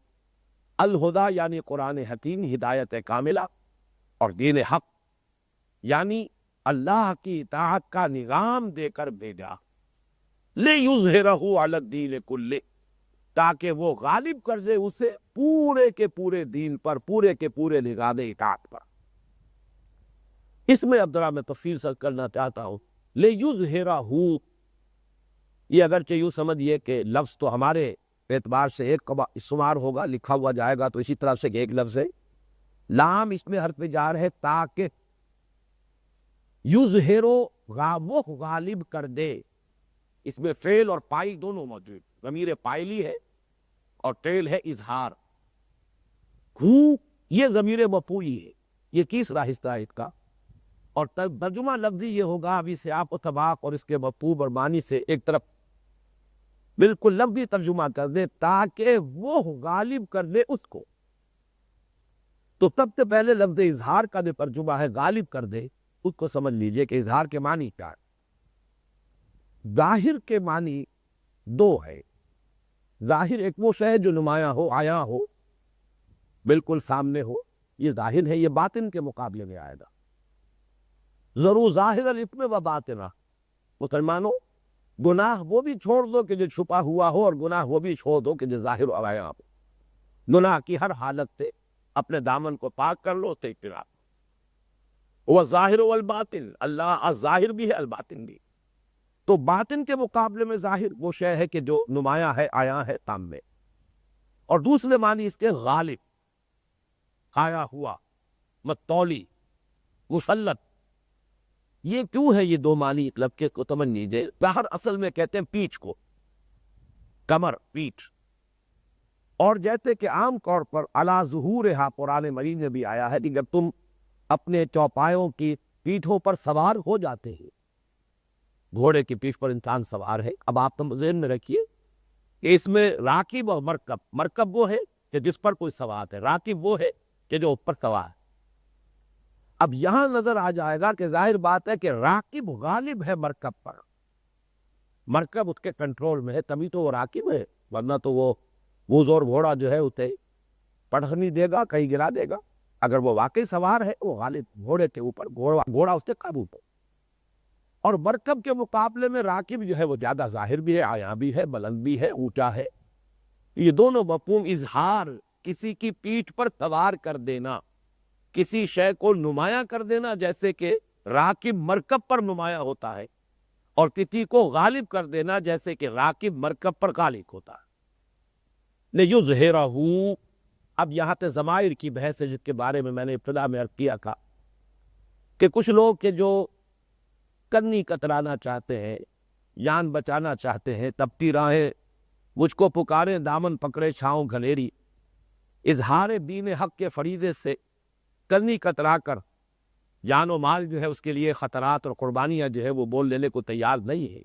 S1: الہدا یعنی قرآن حکیم، ہدایت کاملہ، اور دین حق یعنی اللہ کی اطاعت کا نظام دے کر بھیجا. لِیُظْہِرَہُ عَلَى الدِّینِ کُلِّہ، تاکہ وہ غالب کر دے اسے پورے کے پورے دین پر، پورے کے پورے نظام اطاعت پر. اس میں اب ذرا میں تفصیل سے کرنا چاہتا ہوں. لِیُظْہِرَہُ، یہ اگرچہ یوں سمجھیے کہ لفظ تو ہمارے اعتبار سے ایک شمار ہوگا، لکھا ہوا جائے گا تو اسی طرح سے ایک لفظ ہے. لام اس میں حرف جار ہے، تاکہ یظہرو، وہ غالب کر دے. اس میں فعل اور فاعل دونوں موجود، ضمیر فاعلی ہے اور فعل ہے اظہار. ہو یہ ضمیر مفعولی ہے، یہ تیسرا حصہ ہے اس کا، اور ترجمہ لفظی یہ ہوگا ابھی سیاق و سباق اور اس کے مفہوم اور معنی سے ایک طرف بالکل لفظی ترجمہ کر دے، تاکہ وہ غالب کر دے اس کو. تو سب سے پہلے لفظ اظہار کا جو ترجمہ ہے غالب کر دے، اس کو سمجھ لیجئے کہ اظہار کے معنی کیا ہے. ظاہر کے معنی دو ہے. ظاہر ایک وہ شے جو نمایاں ہو، آیا ہو، بالکل سامنے ہو، یہ ظاہر ہے. یہ باطن کے مقابلے میں آئے گا. ضرور ظاہر الاثم و باطنہ، مسلمانوں گناہ وہ بھی چھوڑ دو کہ جو چھپا ہوا ہو، اور گناہ وہ بھی چھوڑ دو کہ جو ظاہر و آیا ہو. گناہ کی ہر حالت سے اپنے دامن کو پاک کر لو، سے اجتناب. وہ ظاہر والباطن، اللہ الظاہر بھی ہے الباطن بھی. تو باطن کے مقابلے میں ظاہر وہ شے ہے کہ جو نمایاں ہے، آیا ہے سامنے. اور دوسرے معنی اس کے غالب، آیا ہوا، مستولی، مسلط. یہ کیوں ہے یہ دو معنی لفظ کے کو سمجھ لیجیے. ظاہر اصل میں کہتے ہیں پیٹھ کو، کمر، پیٹھ. اور جیسے کہ عام طور پر علی ظہورہا قرآن مجید میں بھی آیا ہے کہ جب تم اپنے چوپایوں کی پیٹھوں پر سوار ہو جاتے ہیں، گھوڑے کی پیٹھ پر انسان سوار ہے. اب آپ تو ذہن میں رکھیے کہ اس میں راکب اور مرکب، مرکب وہ ہے کہ جس پر کوئی سوار ہے، راکب وہ ہے کہ جو اوپر سوار ہے. اب یہاں نظر آ جائے گا کہ ظاہر بات ہے کہ راکب غالب ہے مرکب پر، مرکب اس کے کنٹرول میں ہے، تبھی تو وہ راکب ہے. ورنہ تو وہ زور گھوڑا جو ہے اسے پٹخ نہیں دے گا، کہیں گرا دے گا. اگر وہ واقعی سوار ہے وہ غالب گھوڑے کے اوپر، گھوڑا اس کے قابو پہ، اور مرکب کے مقابلے میں راکب جو ہے وہ زیادہ ظاہر بھی ہے، عیاں بھی ہے، بلند بھی ہے، اونچا ہے۔ یہ دونوں مفہوم، اظہار، کسی کی پیٹھ پر سوار کر دینا، کسی شے کو نمایاں کر دینا، جیسے کہ راکب مرکب پر نمایاں ہوتا ہے، اور کسی کو غالب کر دینا جیسے کہ راکب مرکب پر غالب ہوتا ہے۔ لِیُظْہِرَہُ، اب یہاں تے ضمائر کی بحث ہے، جس کے بارے میں نے ابتدا میں عرض کیا تھا کہ کچھ لوگ کہ جو کنی کترانا چاہتے ہیں، جان بچانا چاہتے ہیں، تپتی راہیں مجھ کو پکارے، دامن پکڑے چھاؤں گھنیری، اظہار دین حق کے فریضے سے کنی کترا کر جان و مال جو ہے اس کے لیے خطرات اور قربانیاں جو ہے وہ بول لینے کو تیار نہیں ہے۔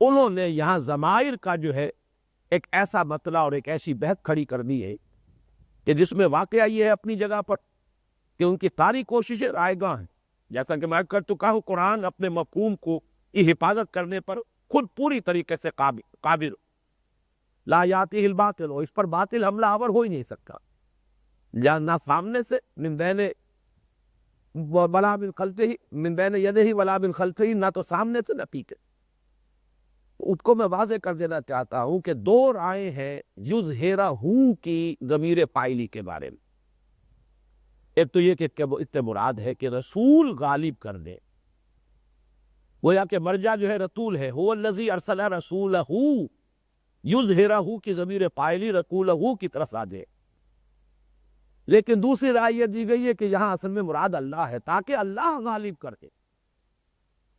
S1: انہوں نے یہاں ضمائر کا جو ہے ایک ایسا مطلع اور ایک ایسی بحث کھڑی کر دی ہے کہ جس میں واقعہ یہ ہے اپنی جگہ پر کہ ان کی ساری کوششیں رائے گاں ہیں۔ جیسا کہ میں کر چکا ہوں، قرآن اپنے مفہوم کو کی حفاظت کرنے پر خود پوری طریقے سے قابل، لا یاتیہ الباطل، اس پر باطل حملہ آور ہو ہی نہیں سکتا، نہ سامنے سے من بین ولا من خلفہ، من بین یدہ ولا من خلفہ، نہ تو سامنے سے نہ پیچھے۔ اس کو میں واضح کر دینا چاہتا ہوں کہ دو رائے ہیں یظہرہ کی ضمیر فاعلی کے بارے میں۔ ایک تو یہ کہ اس سے مراد ہے کہ رسول غالب کر دے، گویا کہ مرجع جو ہے رسول ہے، هو الذی ارسل رسولہ، یظہرہ کی ضمیر فاعلی رسولہ کی طرف آ جائے۔ لیکن دوسری رائے یہ دی گئی ہے کہ یہاں اصل میں مراد اللہ ہے، تاکہ اللہ غالب کر دے۔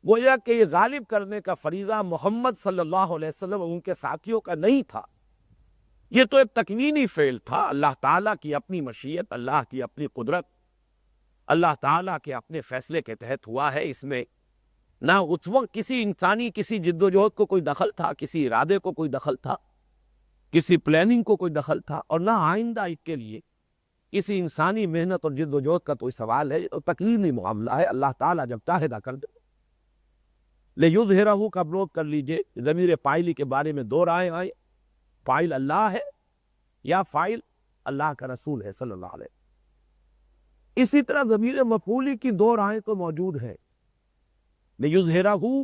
S1: گویا کہ یہ غالب کرنے کا فریضہ محمد صلی اللہ علیہ وسلم اور ان کے ساتھیوں کا نہیں تھا، یہ تو ایک تکوینی فعل تھا، اللہ تعالیٰ کی اپنی مشیت، اللہ کی اپنی قدرت، اللہ تعالیٰ کے اپنے فیصلے کے تحت ہوا ہے۔ اس میں نہ اس وقت کسی انسانی کسی جد و جہد کو کوئی دخل تھا، کسی ارادے کو کوئی دخل تھا، کسی پلاننگ کو کوئی دخل تھا، اور نہ آئندہ اس کے لیے کسی انسانی محنت اور جد و جہد کا کوئی سوال ہے۔ تکوینی معاملہ ہے، اللہ تعالیٰ جب چاہے دا کر دے۔ لِیُظْہِرَہُ کا نوٹ کر لیجئے، ضمیر فاعلی کے بارے میں دو رائے آئیں، فاعل اللہ ہے یا فاعل اللہ کا رسول ہے صلی اللہ علیہ وسلم۔ اسی طرح ضمیر مفعولی کی دو رائیں تو موجود ہیں۔ لِیُظْہِرَہُ،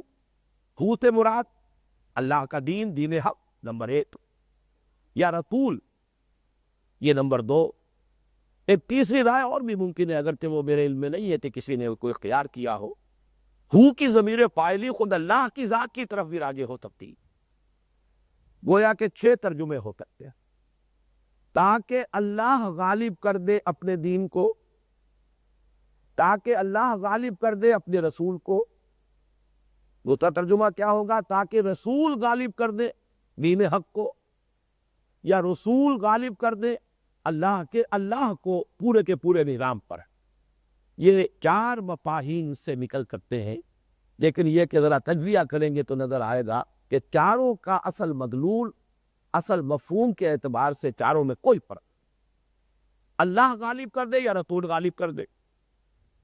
S1: ہو سے مراد اللہ کا دین، دین حق نمبر ایک، یا رسول یہ نمبر دو۔ ایک تیسری رائے اور بھی ممکن ہے، اگرچہ وہ میرے علم میں نہیں ہے کہ کسی نے کوئی اختیار کیا ہو، ہو کی ضمیر فاعلی خود اللہ کی ذات کی طرف بھی راجع ہو سکتی، گویا کہ 6 ترجمے ہو سکتے ہیں، تاکہ اللہ غالب کر دے اپنے دین کو، تاکہ اللہ غالب کر دے اپنے رسول کو۔ دوسرا ترجمہ کیا ہوگا؟ تاکہ رسول غالب کر دے دین حق کو، یا رسول غالب کر دے اللہ کو پورے کے پورے نظام پر۔ یہ 4 مفاہیم سے نکل کرتے ہیں، لیکن یہ کہ ذرا تجزیہ کریں گے تو نظر آئے گا کہ چاروں کا اصل مدلول، اصل مفہوم کے اعتبار سے چاروں میں کوئی فرق، اللہ غالب کر دے یا رسول غالب کر دے۔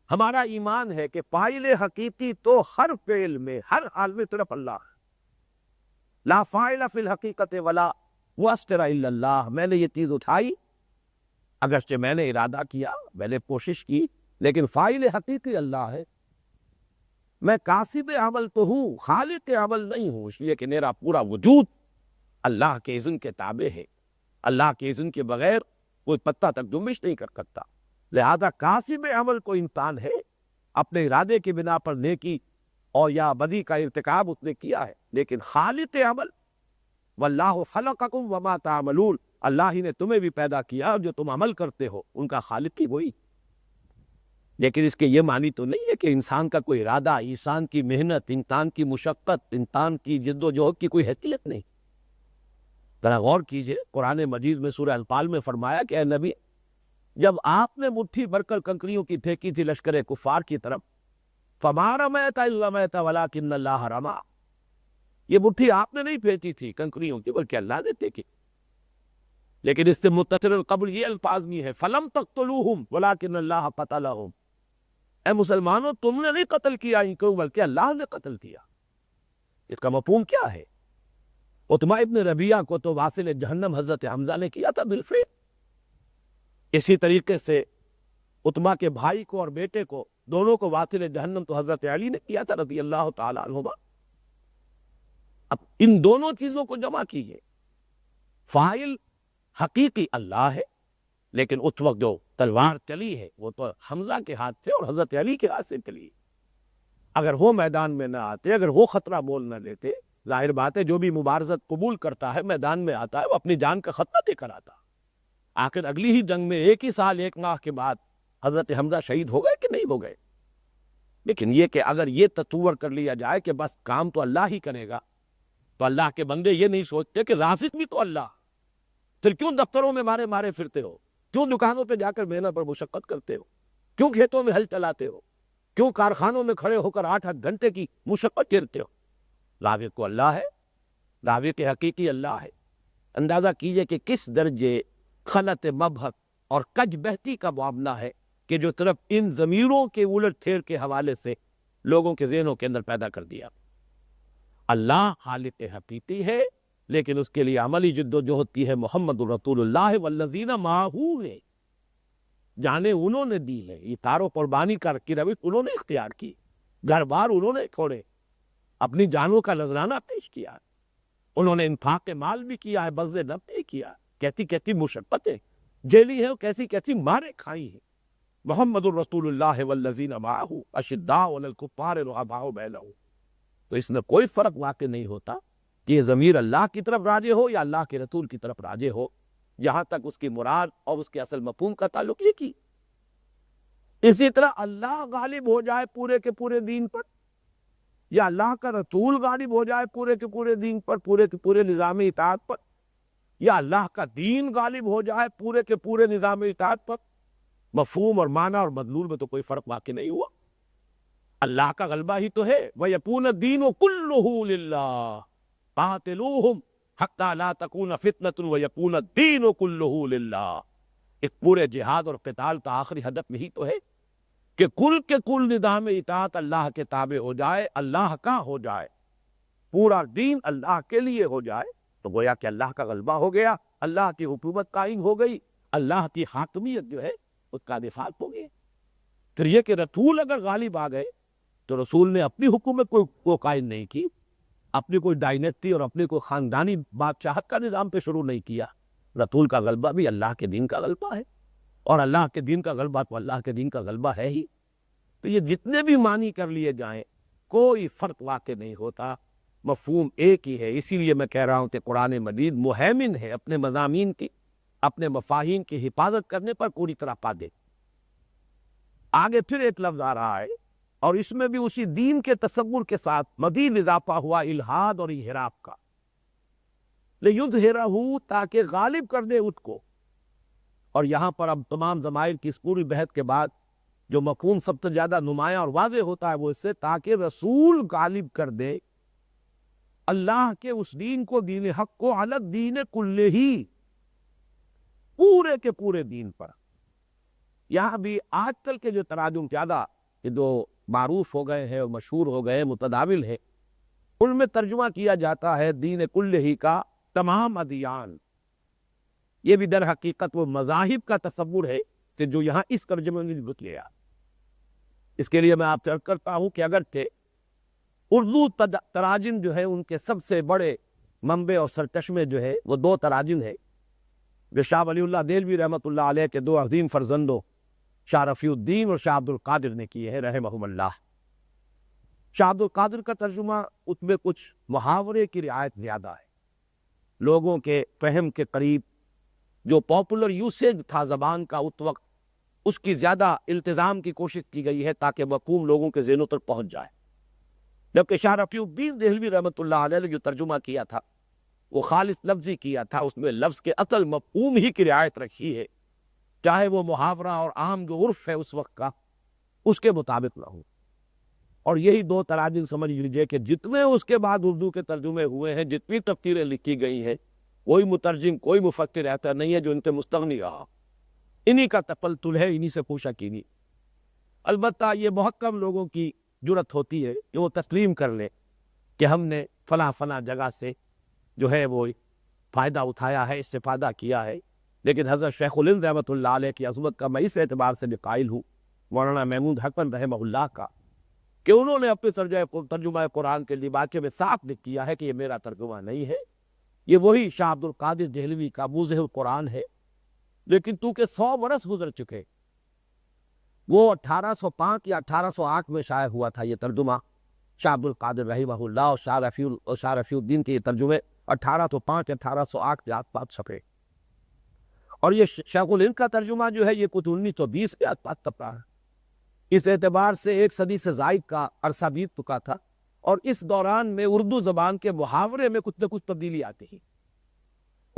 S1: ہمارا ایمان ہے کہ فاعل حقیقی تو ہر فعل میں، ہر حال میں صرف اللہ ہے۔ لا فاعل فی الحقیقت ولا مؤثر الا اللہ۔ میں نے یہ چیز اٹھائی، اگرچہ میں نے ارادہ کیا، میں نے کوشش کی، لیکن فاعل حقیقی اللہ ہے۔ میں کاسب عمل تو ہوں، خالق عمل نہیں ہوں، اس لیے کہ میرا پورا وجود اللہ کے اذن کے تابع ہے۔ اللہ کے اذن کے بغیر کوئی پتہ تک جنبش نہیں کر سکتا۔ لہذا کاسب عمل کو انسان ہے، اپنے ارادے کی بنا پر نیکی اور یا بدی کا ارتکاب اس نے کیا ہے، لیکن خالق عمل واللہ خلقکم وما تعملون، اللہ ہی نے تمہیں بھی پیدا کیا، جو تم عمل کرتے ہو ان کا خالق ہی وہی۔ لیکن اس کے یہ معنی تو نہیں ہے کہ انسان کا کوئی ارادہ، انسان کی محنت، انسان کی مشقت، انسان کی جد و جہد کی کوئی حیثیت نہیں۔ ذرا غور کیجئے، قرآن مجید میں سورہ انفال میں فرمایا کہ اے نبی، جب آپ نے مٹھی بھر کر کنکریوں کی پھینکی تھی لشکر کفار کی طرف، فَمَا رَمَيْتَ إِذْ رَمَيْتَ وَلَٰكِنَّ اللَّهَ رَمَىٰ، یہ مٹھی آپ نے نہیں پھینکی تھی کنکریوں کی، بلکہ اللہ نے پھینکی۔ لیکن اس سے متصل قبل یہ الفاظ بھی ہے فَلَمْ تَقْتُلُوهُمْ وَلَٰكِنَّ اللَّهَ قَتَلَهُمْ، اے مسلمانوں تم نے نہیں قتل کیا ان کو، بلکہ اللہ نے قتل کیا۔ اس کا مفہوم کیا ہے؟ عتبہ ابن ربیعہ کو تو واصل جہنم حضرت حمزہ نے کیا تھا بالفعل۔ اسی طریقے سے عتبہ کے بھائی کو اور بیٹے کو دونوں کو واصل جہنم تو حضرت علی نے کیا تھا رضی اللہ تعالیٰ عنہما. اب ان دونوں چیزوں کو جمع کیجئے. فاعل حقیقی اللہ ہے، لیکن اس وقت جو تلوار چلی ہے وہ تو حمزہ کے ہاتھ سے اور حضرت علی کے ہاتھ سے چلی. اگر وہ میدان میں نہ آتے، اگر وہ خطرہ مول نہ لیتے، ظاہر بات ہے جو بھی مبارزت قبول کرتا ہے میدان میں آتا ہے وہ اپنی جان کا خطرہ دے کر آتا. آخر اگلی ہی جنگ میں ایک ہی سال 1 ماہ کے بعد حضرت حمزہ شہید ہو گئے کہ نہیں ہو گئے. لیکن یہ کہ اگر یہ تصور کر لیا جائے کہ بس کام تو اللہ ہی کرے گا، تو اللہ کے بندے یہ نہیں سوچتے کہ رازق بھی تو اللہ، پھر کیوں دفتروں میں مارے مارے پھرتے ہو، کیوں دکانوں پہ جا کر محنت پر مشقت کرتے ہو، کیوں کھیتوں میں ہل چلاتے ہو، کیوں کارخانوں میں کھڑے ہو کر 8-8 گھنٹے کی مشقت کرتے ہو. رازق کو اللہ ہے، رازق حقیقی اللہ ہے. اندازہ کیجئے کہ کس درجے خلط مبہت اور کج بہتی کا معاملہ ہے کہ جو طرف ان ضمیروں کے الٹ پھیر کے حوالے سے لوگوں کے ذہنوں کے اندر پیدا کر دیا. اللہ خالق حقیقی ہے، لیکن اس کے لیے عملی جد و جہد کی ہے محمد الرسول اللہ والذین معہ ہے. جانے انہوں نے دی ہے، یہ تار و قربانی کی روش انہوں نے اختیار کی، گھر بار انہوں نے چھوڑے، اپنی جانوں کا نذرانہ پیش کیا، انہوں نے انفاق مال بھی کیا ہے، بذل نفس بھی کیا، کیسی کیسی مشقتیں جیلی ہیں، کیسی کیسی مارے کھائی ہیں. محمد الرسول اللہ والذین معہ اشداء علی الکفار رحماء بینہم. تو اس میں کوئی فرق واقع نہیں ہوتا کہ یہ ضمیر اللہ کی طرف راجع ہو یا اللہ کے رسول کی طرف راجع ہو، یہاں تک اس کی مراد اور اس کے اصل مفہوم کا تعلق یہ کی. اسی طرح اللہ غالب ہو جائے پورے کے پورے دین پر، یا اللہ کا رسول غالب ہو جائے پورے کے پورے دین پر، پورے کے پورے نظام اطاعت پر، یا اللہ کا دین غالب ہو جائے پورے کے پورے نظام اطاعت پر، مفہوم اور معنی اور مدلول میں تو کوئی فرق واقع نہیں ہوا. اللہ کا غلبہ ہی تو ہے. وَيَكُونَ الدِّينُ كُلُّهُ لِلَّهِ قَاتِلُوهُمْ حَتَّى لَا تَكُونَ فِتْنَةٌ وَيَكُونَ الدِّينُ كُلُّهُ لِلَّهِ. اس پورے جہاد اور قتال کا آخری ہدف یہی تو ہے کہ کل کل نظام اطاعت اللہ کے تابع ہو جائے، اللہ کا ہو جائے، پورا دین اللہ کے لیے ہو جائے. تو گویا کہ اللہ کا غلبہ ہو گیا، اللہ کی حکومت قائم ہو گئی، اللہ کی حاکمیت جو ہے اس کا دفاع ہو گیا. پھر یہ کہ رسول اگر غالب آ گئے تو رسول نے اپنی حکومت کو قائم نہیں کی، اپنی کوئی ڈائنیسٹی اور اپنی کوئی خاندانی بادشاہت کا نظام پہ شروع نہیں کیا. رسول کا غلبہ بھی اللہ کے دین کا غلبہ ہے، اور اللہ کے دین کا غلبہ تو اللہ کے دین کا غلبہ ہے ہی. تو یہ جتنے بھی معنی کر لیے جائیں کوئی فرق واقع نہیں ہوتا، مفہوم ایک ہی ہے. اسی لیے میں کہہ رہا ہوں کہ قرآن مجید مہیمن ہے اپنے مضامین کی، اپنے مفاہیم کی حفاظت کرنے پر پوری طرح قادر. آگے پھر ایک لفظ آ رہا ہے اور اس میں بھی اسی دین کے تصور کے ساتھ مزید اضافہ ہوا الہاد اور انحراف کا. لِيُظْهِرَهُ تاکہ غالب کر دے اس کو. اور یہاں پر اب تمام ضمائر کی اس پوری بحث کے بعد جو مفہوم سب سے زیادہ نمایاں اور واضح ہوتا ہے وہ اس سے تاکہ رسول غالب کر دے اللہ کے اس دین کو، دین حق کو، علی الدین کلہ ہی، پورے کے پورے دین پر. یہاں بھی آج کل کے جو تراجم زیادہ جو معروف ہو گئے ہیں اور مشہور ہو گئے متداول ہے، ان میں ترجمہ کیا جاتا ہے دین کلہ ہی کا تمام ادیان. یہ بھی در حقیقت وہ مذاہب کا تصور ہے کہ جو یہاں اس ترجمے میں لکھ لیا. اس کے لیے میں آپ سے عرض کرتا ہوں کہ اگرچہ اردو تراجم جو ہے ان کے سب سے بڑے منبع اور سرچشمے جو ہے وہ 2 تراجم ہے جو شاہ ولی اللہ دہلوی رحمۃ اللہ علیہ کے 2 عظیم فرزندوں شاہ رفیع الدین اور شاہ عبد القادر نے کیے ہیں رحمہم اللہ. شاہ عبد القادر کا ترجمہ اس میں کچھ محاورے کی رعایت زیادہ ہے، لوگوں کے فہم کے قریب جو پاپولر یوسیج تھا زبان کا اس وقت اس کی زیادہ التزام کی کوشش کی گئی ہے تاکہ مفہوم لوگوں کے ذہنوں تک پہنچ جائے. جبکہ شاہ رفیع الدین دہلوی رحمۃ اللہ علیہ نے جو ترجمہ کیا تھا وہ خالص لفظی کیا تھا، اس میں لفظ کے اصل مفہوم ہی کی رعایت رکھی ہے، چاہے وہ محاورہ اور عام جو عرف ہے اس وقت کا اس کے مطابق نہ ہو. اور یہی 2 تراجم سمجھ لیجئے کہ جتنے اس کے بعد اردو کے ترجمے ہوئے ہیں، جتنی تفسیریں لکھی گئی ہیں، کوئی مترجم کوئی مفسر ایسا نہیں ہے جو ان سے مستغنی رہا. انہی کا تپلتل ہے، انہی سے پوچھا کینی. البتہ یہ بہت کم لوگوں کی جرت ہوتی ہے کہ وہ تسلیم کر لے کہ ہم نے فلاں فلاں جگہ سے جو ہے وہ فائدہ اٹھایا ہے، استفادہ کیا ہے. لیکن حضرت شیخ الہند رحمۃ اللہ علیہ کی عظمت کا میں اس اعتبار سے بھی قائل ہوں، مولانا محمود حقن رحمہ اللہ کا، کہ انہوں نے اپنے ترجمہ قرآن کے لباچے میں صاف لکھ کیا ہے کہ یہ میرا ترجمہ نہیں ہے، یہ وہی شاہ عبد القادر دہلوی کا موضح القرآن ہے۔ لیکن چونکہ 100 برس گزر چکے، وہ 1805 یا 1808 میں شائع ہوا تھا یہ ترجمہ شاہ عبد القادر رحمہ اللہ، اور شاہ رفیع الدین کے یہ ترجمے 1805 یا 1808 کے آس پاس چھپے، اور یہ شیخ الہند کا ترجمہ جو ہے یہ کچھ 1920 کے آس پاس چھپا ہے۔ اس اعتبار سے 1 صدی سے زائد کا عرصہ بیت چکا تھا، اور اس دوران میں اردو زبان کے محاورے میں کچھ نہ کچھ تبدیلی آتی ہے۔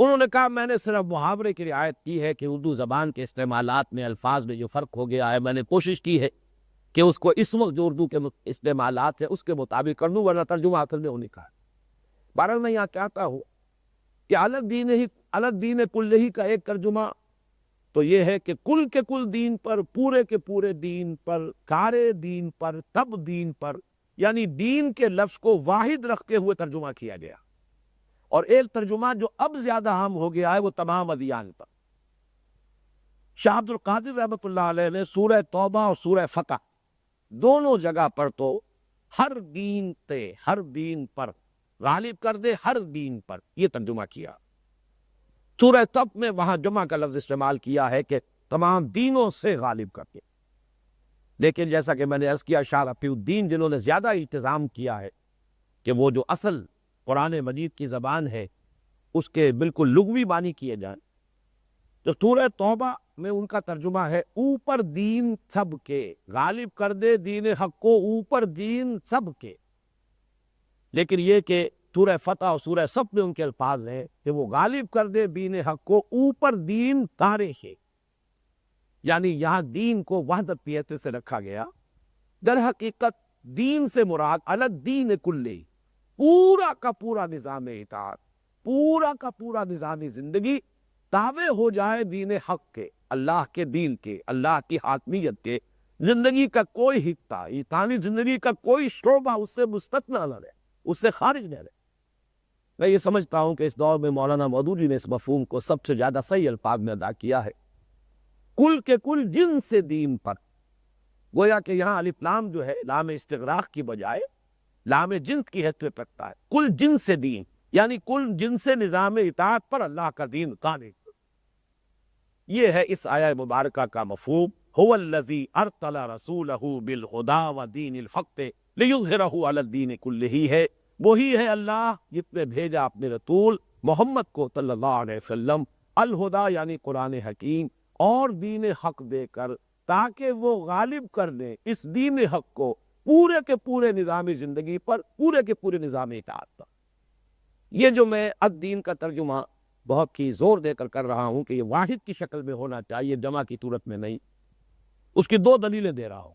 S1: انہوں نے کہا میں نے صرف محاورے کی رعایت کی ہے کہ اردو زبان کے استعمالات میں، الفاظ میں جو فرق ہو گیا ہے، میں نے کوشش کی ہے کہ اس کو اس وقت جو اردو کے استعمالات ہیں اس کے مطابق کر دوں، ورنہ ترجمہ اصل میں انہیں کہا۔ بہرحال میں یہاں کہتا ہوں کہ الگ دین کلہی کا ایک ترجمہ تو یہ ہے کہ کل کے کل دین پر، پورے کے پورے دین پر، کارے دین پر، تب دین پر، یعنی دین کے لفظ کو واحد رکھتے ہوئے ترجمہ کیا گیا۔ اور ایک ترجمہ جو اب زیادہ عام ہو گیا ہے وہ تمام ادیان پر۔ شاہ عبد القادر رحمۃ اللہ علیہ نے سورہ توبہ اور سورہ فتح دونوں جگہ پر تو ہر دین پر غالب کر دے، ہر دین پر، یہ ترجمہ کیا۔ سورہ تب میں وہاں جمع کا لفظ استعمال کیا ہے کہ تمام دینوں سے غالب کر کے۔ لیکن جیسا کہ میں نے عرض کیا، شاہ رفیع الدین جنہوں نے زیادہ انتظام کیا ہے کہ وہ جو اصل قرآن مجید کی زبان ہے اس کے بالکل لغوی معنی کیے جائیں، تو سورہ توبہ میں ان کا ترجمہ ہے اوپر دین سب کے، غالب کر دے دین حق کو اوپر دین سب کے۔ لیکن یہ کہ سورہ فتح اور سورہ صف میں ان کے الفاظ ہیں کہ وہ غالب کر دے دین حق کو اوپر دین تارے ہے، یعنی یہاں دین کو وحدت کی حیثیت سے رکھا گیا۔ در حقیقت دین سے مراد الگ دین کلے، پورا کا پورا نظام اطاعت، پورا کا پورا نظام زندگی تابع ہو جائے دین حق کے، اللہ کے دین کے، اللہ کی حاکمیت کے۔ زندگی کا کوئی حصہ، انسانی زندگی کا کوئی شعبہ اس سے مستثنیٰ نہ رہے، اس سے خارج نہ رہے۔ میں یہ سمجھتا ہوں کہ اس دور میں مولانا مودودی نے اس مفہوم کو سب سے زیادہ صحیح الفاظ میں ادا کیا ہے۔ کل کے کل جنس دین پر، گویا کہ یہاں الف لام جو ہے لام استغراق کی بجائے لام جنس کی حیثیت رکھتا ہے۔ کل جنس دین یعنی کل جنس نظام اطاعت پر اللہ کا دین قائم۔ یہ ہے اس آیہ مبارکہ کا مفہوم، هو الذی ارسل رسولہ بالہدی ودین الحق لیظہرہ علی الدین کلہ، ہے وہی ہے اللہ جس نے بھیجا اپنے رسول محمد کو صلی اللہ علیہ وسلم الہدی یعنی قرآن حکیم اور دین حق دے کر، تاکہ وہ غالب کر دیں اس دین حق کو پورے کے پورے نظام زندگی پر، پورے کے پورے نظام اطاعت پر۔ یہ جو میں الدین کا ترجمہ بہت ہی زور دے کر رہا ہوں کہ یہ واحد کی شکل میں ہونا چاہیے، جمع کی صورت میں نہیں، اس کی 2 دلیلیں دے رہا ہوں۔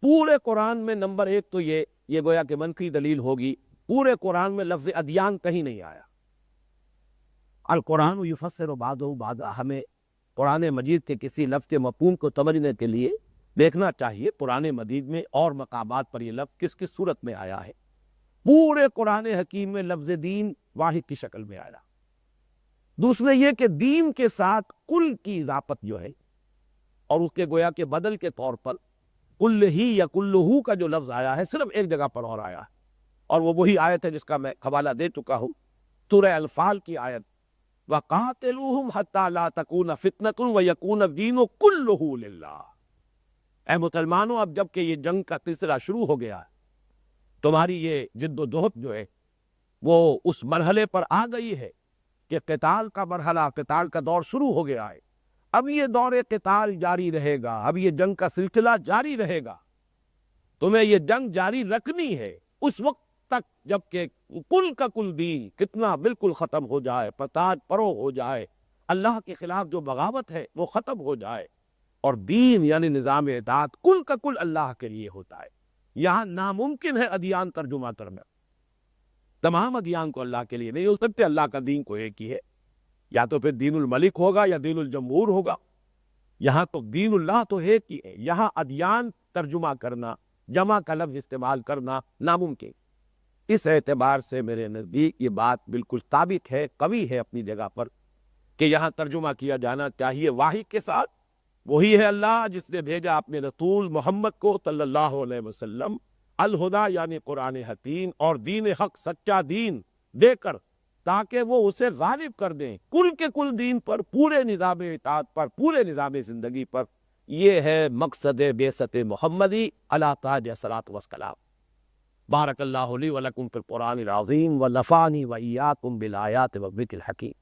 S1: پورے قرآن میں نمبر 1 تو یہ گویا کہ منفی دلیل ہوگی، پورے قرآن میں لفظ ادیان کہیں نہیں آیا۔ القرآن یفسر بعضہ بعضا، ہمیں قرآن مجید کے کسی لفظ کے مفہوم کو سمجھنے کے لیے دیکھنا چاہیے قرآن مجید میں اور مقامات پر یہ لفظ کس کس صورت میں آیا ہے۔ پورے قرآن حکیم میں لفظ دین واحد کی شکل میں آیا۔ دوسرے یہ کہ دین کے ساتھ کل کی اضافت جو ہے، اور اس کے گویا کے بدل کے طور پر کل ہی یا کلہو کا جو لفظ آیا ہے صرف ایک جگہ پر اور آیا ہے، اور وہ وہی آیت ہے جس کا میں حوالہ دے چکا ہوں، سورہ انفال کی آیت، وَقَاتِلُوهُمْ حَتَّى لَا تَكُونَ فِتْنَةٌ وَيَكُونَ الدِّينُ كُلُّهُ لِلَّهِ۔ اے مسلمانوں، اب جب کہ یہ جنگ کا سلسلہ شروع ہو گیا ہے، تمہاری یہ جد و جہد جو ہے وہ اس مرحلے پر آ گئی ہے کہ قتال کا مرحلہ، قتال کا دور شروع ہو گیا ہے۔ اب یہ دور قتال جاری رہے گا، اب یہ جنگ کا سلسلہ جاری رہے گا، تمہیں یہ جنگ جاری رکھنی ہے اس وقت تک جب کہ کل کا کل دین کتنا بالکل ختم ہو جائے، فساد پرو ہو جائے، اللہ کے خلاف جو بغاوت ہے وہ ختم ہو جائے، اور دین یعنی نظام اطاعت کل کا کل اللہ کے لیے ہوتا ہے۔ یہاں ناممکن ہے ادیان ترجمہ کرنا، تمام ادیان کو اللہ کے لیے نہیں ہو سکتے، اللہ کا دین کو ایک ہی ہے، یا تو پھر دین الملک ہوگا یا دین الجمہور ہوگا، یہاں تو دین اللہ تو ایک ہی ہے، یہاں ادیان ترجمہ کرنا، جمع کا لفظ استعمال کرنا ناممکن۔ اس اعتبار سے میرے نزدیک یہ بات بالکل ثابت ہے، قوی ہے اپنی جگہ پر، کہ یہاں ترجمہ کیا جانا چاہیے وحی کے ساتھ، وہی ہے اللہ جس نے بھیجا اپنے رسول محمد کو صلی اللہ علیہ وسلم الہدا یعنی قرآن حکیم اور دین حق سچا دین دے کر، تاکہ وہ اسے غالب کر دیں کل کے کل دین پر، پورے نظام اطاعت پر، پورے نظام زندگی پر۔ یہ ہے مقصد بعثت محمدی علی تاج الصلاۃ والسلام۔ بارک اللہ لی ولکم فی القرآن العظیم ونفعنی وإیاکم بالآیات والذکر الحکیم۔